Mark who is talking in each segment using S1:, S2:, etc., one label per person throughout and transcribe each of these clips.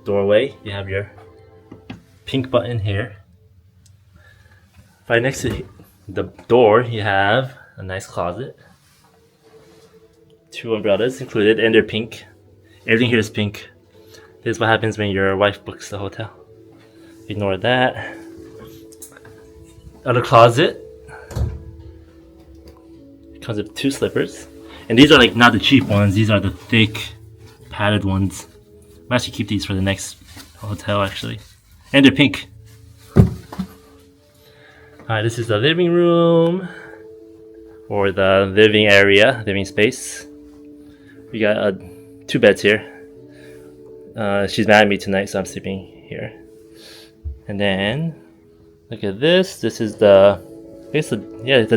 S1: doorway, you have your pink button here. Right next to the door, you have a nice closet. 2 umbrellas included, and they're pink. Everything here is pink. This is what happens when your wife books the hotel. Ignore that. Other closet. It comes with 2 slippers. And these are like not the cheap ones, these are the thick, padded ones. I'll actually keep these for the next hotel actually. And they're pink. Alright, this is the living room. Or the living area, living space. We got 2 beds here. She's mad at me tonight, so I'm sleeping here. And then, look at this. This is the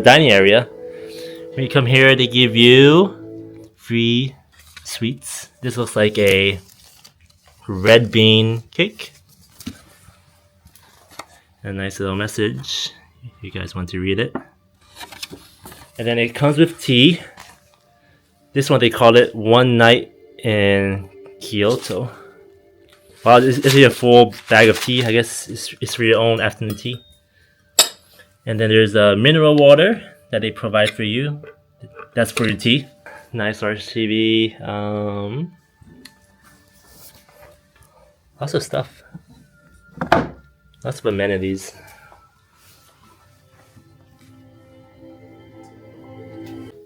S1: dining area. When you come here, they give you free sweets. This looks like a red bean cake. A nice little message. If you guys want to read it. And then it comes with tea. This one they call it One Night in Kyoto. Wow, this is a full bag of tea. I guess it's for your own afternoon tea. And then there's a mineral water that they provide for you. That's for your tea. Nice large TV. Lots of stuff. Lots of amenities.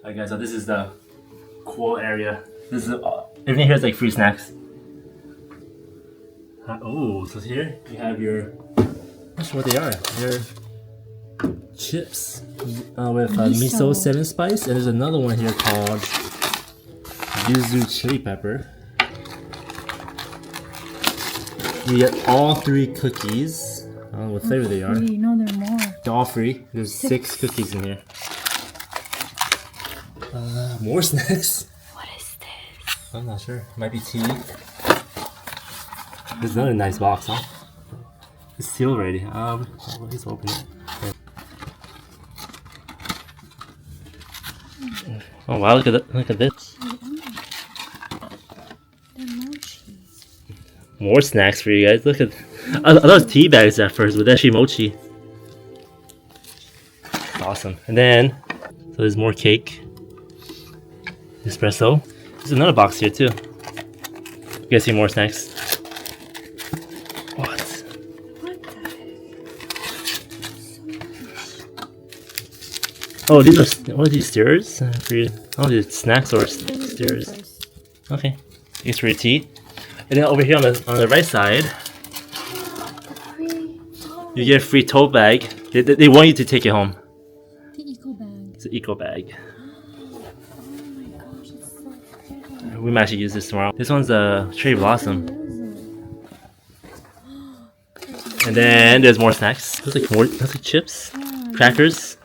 S1: Alright guys, so this is the cool area. This is everything here is like free snacks. Oh, so here you have your, I'm not sure what they are. They're chips with miso 7 spice, and there's another one here called yuzu chili pepper. You get all 3 cookies. I don't know what flavor they are.
S2: No, there are more.
S1: They're all free. There's 6 cookies in here. More snacks.
S2: What is this?
S1: I'm not sure. Might be tea. There's another nice box, huh? It's sealed already. Let's open it. Oh wow! Look at that! Look at this. More snacks for you guys. Look at. I thought it was tea bags at first, but actually mochi. Awesome. And then, so there's more cake. Espresso. There's another box here too. You guys see more snacks? What?
S2: What the heck?
S1: Oh, these are, what are these, stirrers? For you? Oh, these snacks or stirrers. Okay. These for your tea. And then over here on the right side, you get a free tote bag. They want you to take it home.
S2: The eco bag.
S1: It's an eco bag.
S2: Oh my gosh, it's so pretty.
S1: We might actually use this tomorrow. This one's a cherry blossom. And then there's more snacks. There's like more. That's like chips, crackers.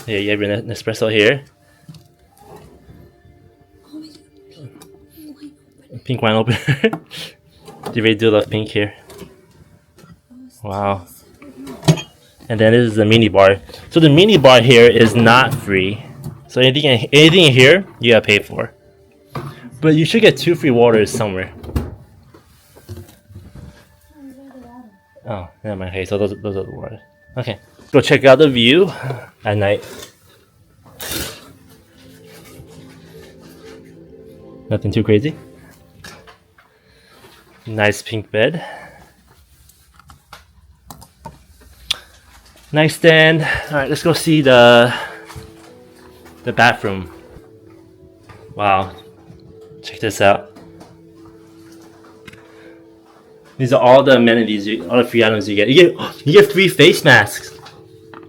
S1: Yeah, you have your Nespresso here.
S2: Oh my god,
S1: Pink wine opener. They really do love pink here. Wow. And then this is the mini bar. So the mini bar here is not free. So anything in here you gotta pay for. But you should get 2 free waters somewhere. Oh, never mind. Okay, so those are the waters. Okay, go check out the view at night. Nothing too crazy. Nice pink bed. Nightstand. Alright, let's go see the bathroom. Wow. Check this out. These are all the amenities, all the free items you get. You get free face masks.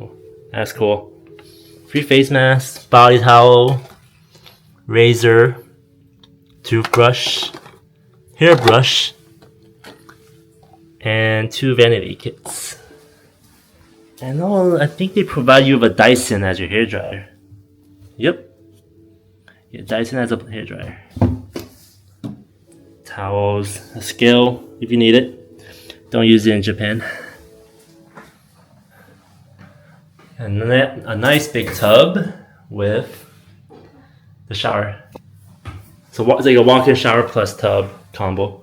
S1: Oh, that's cool. Free face masks, body towel, razor, toothbrush, hairbrush, and 2 vanity kits. And I think they provide you with a Dyson as your hairdryer. Yep. Yeah, Dyson has a hairdryer. Towels, a scale if you need it. Don't use it in Japan. And a nice big tub with the shower. So it's like a walk-in shower plus tub combo.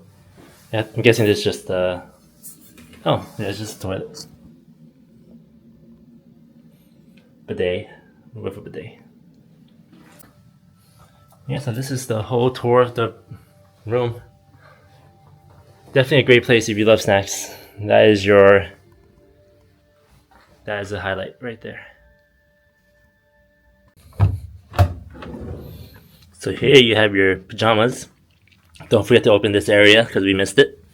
S1: Yeah, I'm guessing it's just oh yeah, it's just a toilet. Bidet with a bidet. Yeah, so this is the whole tour of the room. Definitely a great place if you love snacks. That is a highlight right there. So here you have your pajamas. Don't forget to open this area because we missed it.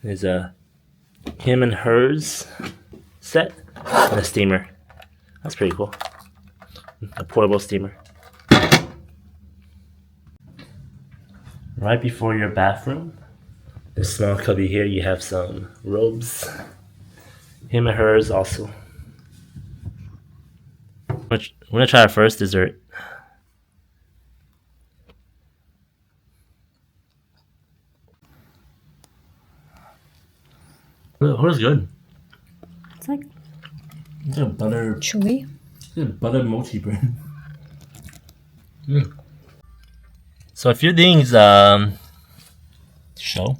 S1: There's a him and hers set and a steamer. That's pretty cool. A portable steamer. Right before your bathroom, this small cubby here, you have some robes. Him and hers also. I'm gonna try our first dessert. Oh, it's good.
S2: It's like
S1: It's a butter.
S2: chewy.
S1: It's a butter mochi bread. So a few things to show.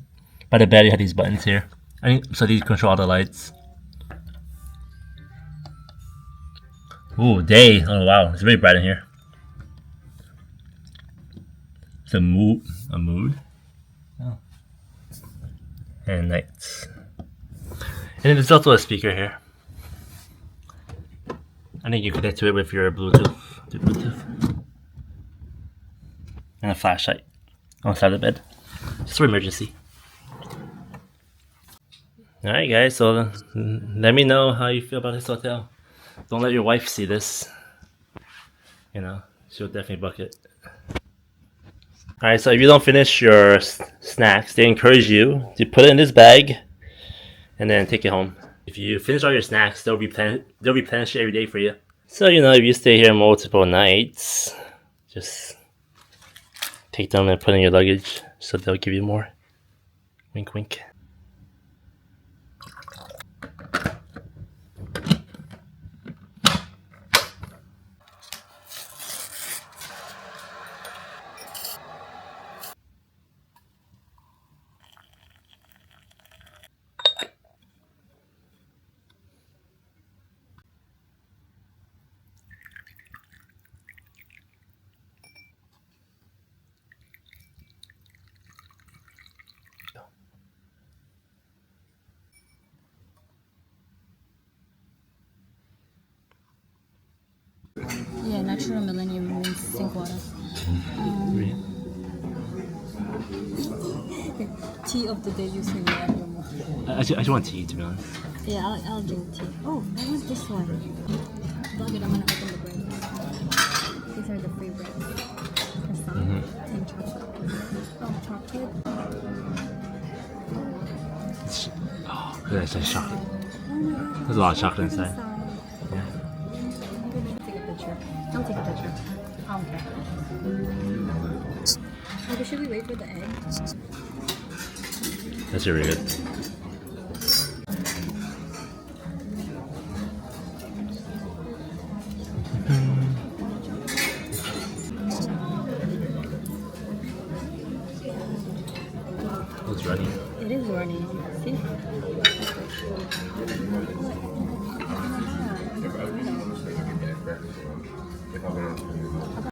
S1: By the bed, you have these buttons here. So these control all the lights. Ooh, day. Oh wow, it's very bright in here. It's a mood. Oh. And nights. And then there's also a speaker here. I think you connect to it with your Bluetooth. And a flashlight on the side of the bed. Just for emergency. Alright guys, so let me know how you feel about this hotel. Don't let your wife see this. You know, she'll definitely book it. Alright, so if you don't finish your snacks, they encourage you to put it in this bag and then take it home. If you finish all your snacks, they'll replenish it every day for you. So, you know, if you stay here multiple nights, just take them and put in your luggage so they'll give you more. Wink, wink.
S2: Yeah, natural millennium means sink water. Tea of the day using millennium.
S1: I just want tea, to be honest.
S2: Yeah, I'll drink tea. Oh, I want this one. Plug it, I'm gonna open the bread. These are the free breads. Croissant and chocolate. Oh, chocolate.
S1: Oh, that's just chocolate.
S2: Oh my gosh.
S1: There's a lot of chocolate inside. Yeah.
S2: I'm gonna take a picture. Don't take a picture. Okay. Oh, should we wait for the egg?
S1: That's really good. It's running.
S2: It is running. See? Okay.